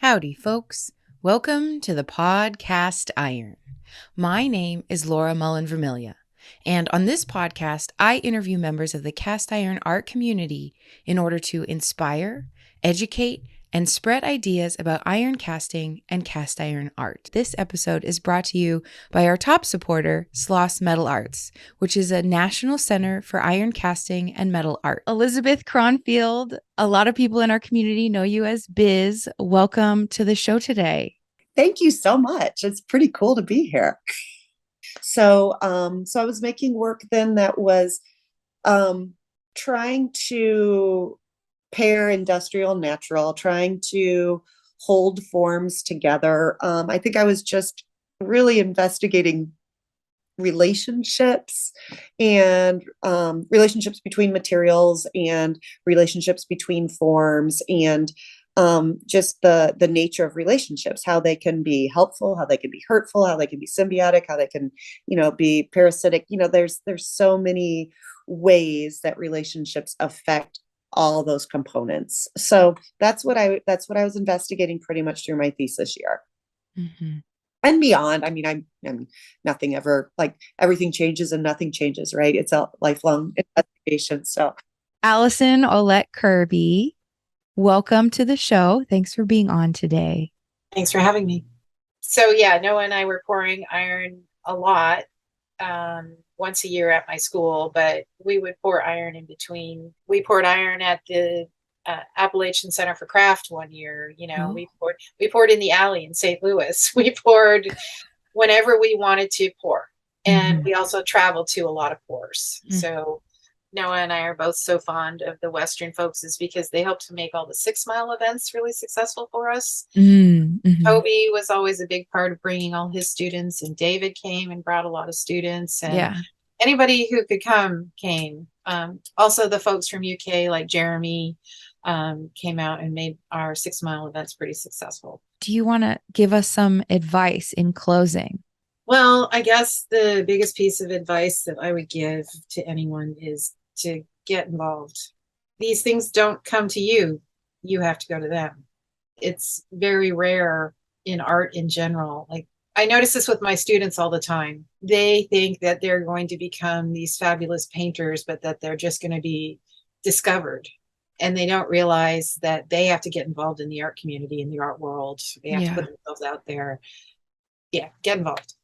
Howdy, folks. Welcome to the podcast Iron. My name is Laura Mullen Vermilye, and on this podcast, I interview members of the cast iron art community in order to inspire, educate, and spread ideas about iron casting and cast iron art. This episode is brought to you by our top supporter, Sloss Metal Arts, which is a national center for iron casting and metal art. Elizabeth Kronfield, a lot of people in our community know you as Biz. Welcome to the show today. Thank you so much. It's pretty cool to be here. So I was making work then that was trying to pair industrial natural, trying to hold forms together. I think I was just really investigating relationships and relationships between materials and relationships between forms and just the nature of relationships, how they can be helpful, how they can be hurtful, how they can be symbiotic, how they can, be parasitic. There's so many ways that relationships affect all those components. So that's what I was investigating pretty much through my thesis year. Mm-hmm. And beyond. I mean, I'm nothing ever, like, everything changes and nothing changes, right? It's a lifelong investigation. So Alison Ouellette-Kirby, welcome to the show. Thanks for being on today. Thanks for having me. So Noah and I were pouring iron a lot, once a year at my school, but we would pour iron in between. We poured iron at the Appalachian Center for Craft one year. We poured in the alley in St. Louis. We poured whenever we wanted to pour, and we also traveled to a lot of pours. So Noah and I are both so fond of the Western folks is because they helped to make all the 6 Mile events really successful for us. Toby was always a big part of bringing all his students, and David came and brought a lot of students, and anybody who could come came. Also the folks from UK like Jeremy came out and made our 6 Mile events pretty successful. Do you want to give us some advice in closing? Well, I guess the biggest piece of advice that I would give to anyone is to get involved. These things don't come to you. You have to go to them. It's very rare in art in general. Like, I notice this with my students all the time. They think that they're going to become these fabulous painters, but that they're just going to be discovered. And they don't realize that they have to get involved in the art community, in the art world. They have to put themselves out there. Yeah, get involved.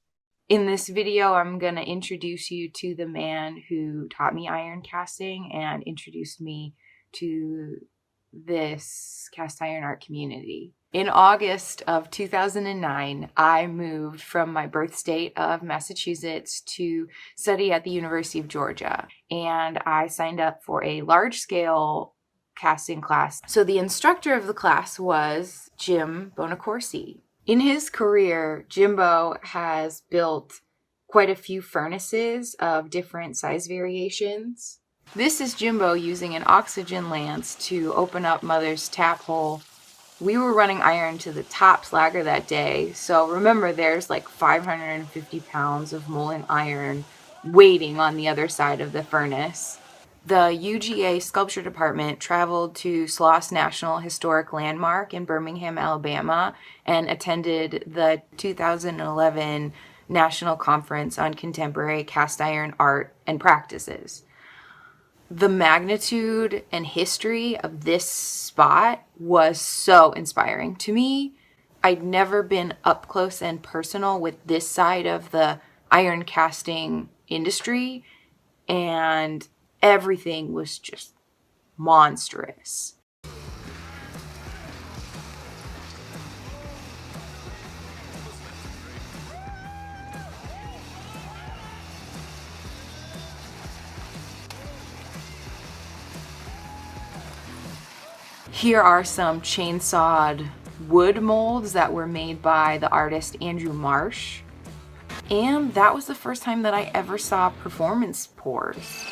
In this video, I'm going to introduce you to the man who taught me iron casting and introduced me to this cast iron art community. In August of 2009, I moved from my birth state of Massachusetts to study at the University of Georgia, and I signed up for a large-scale casting class. So the instructor of the class was Jimbo Buonaccorsi. In his career, Jimbo has built quite a few furnaces of different size variations. This is Jimbo using an oxygen lance to open up Mother's tap hole. We were running iron to the top slagger that day, so remember there's like 550 pounds of molten iron waiting on the other side of the furnace. The UGA sculpture department traveled to Sloss National Historic Landmark in Birmingham, Alabama, and attended the 2011 National Conference on Contemporary Cast Iron Art and Practices. The magnitude and history of this spot was so inspiring to me. I'd never been up close and personal with this side of the iron casting industry, and everything was just monstrous. Here are some chainsawed wood molds that were made by the artist Andrew Marsh. And that was the first time that I ever saw performance pours.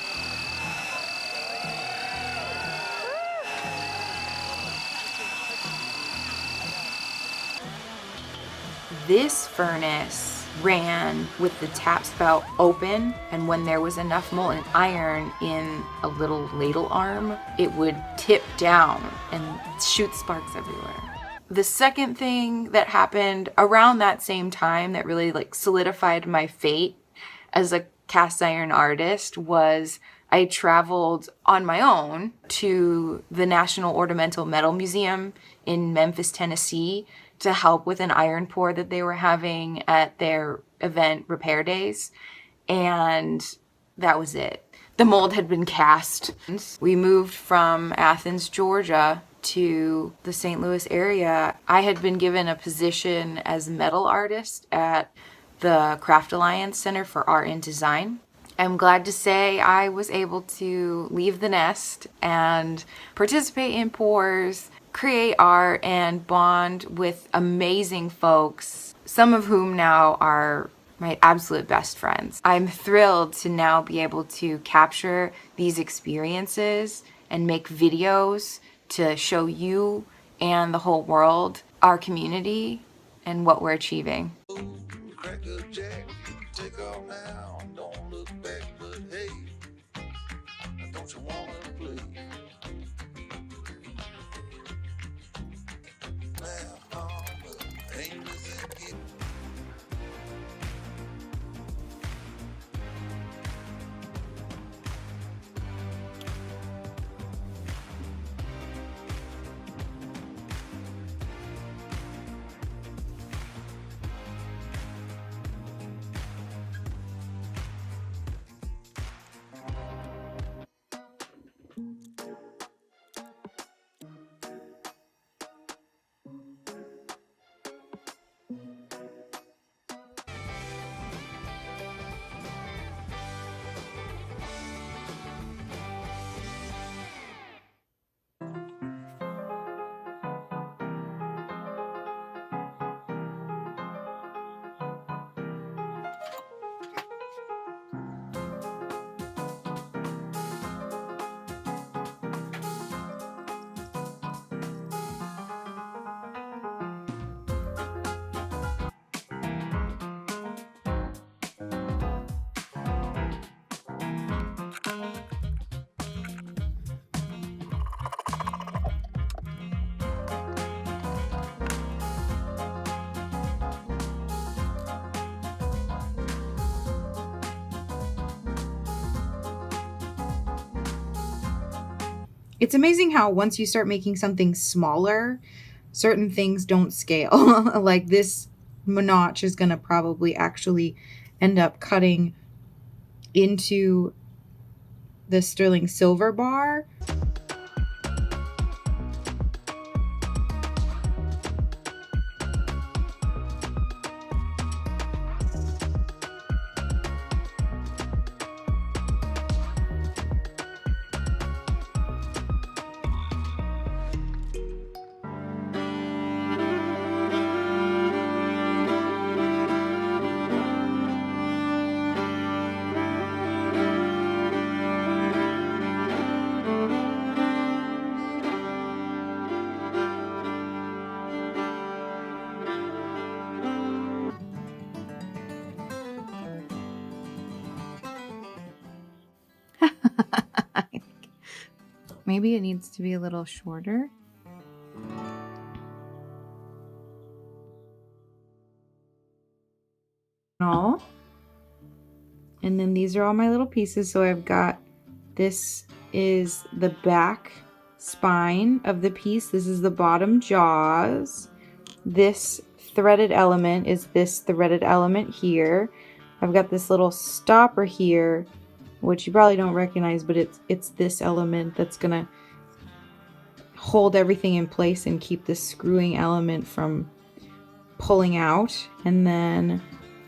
This furnace ran with the tap spout open, and when there was enough molten iron in a little ladle arm, it would tip down and shoot sparks everywhere. The second thing that happened around that same time that really like solidified my fate as a cast iron artist was I traveled on my own to the National Ornamental Metal Museum in Memphis, Tennessee, to help with an iron pour that they were having at their event Repair Days. And that was it. The mold had been cast. We moved from Athens, Georgia to the St. Louis area. I had been given a position as metal artist at the Craft Alliance Center for Art and Design. I'm glad to say I was able to leave the nest and participate in pours, create art, and bond with amazing folks, some of whom now are my absolute best friends. I'm thrilled to now be able to capture these experiences and make videos to show you and the whole world our community and what we're achieving. Take off now, don't look back, but hey, don't you wanna play? It's amazing how once you start making something smaller, certain things don't scale. Like this notch is going to probably actually end up cutting into the sterling silver bar. Maybe it needs to be a little shorter. And then these are all my little pieces. So I've got, this is the back spine of the piece. This is the bottom jaws. This threaded element is this threaded element here. I've got this little stopper here, which you probably don't recognize, but it's this element that's gonna hold everything in place and keep the screwing element from pulling out. And then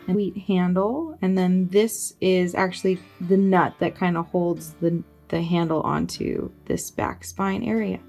a wheat handle, and then this is actually the nut that kind of holds the handle onto this back spine area.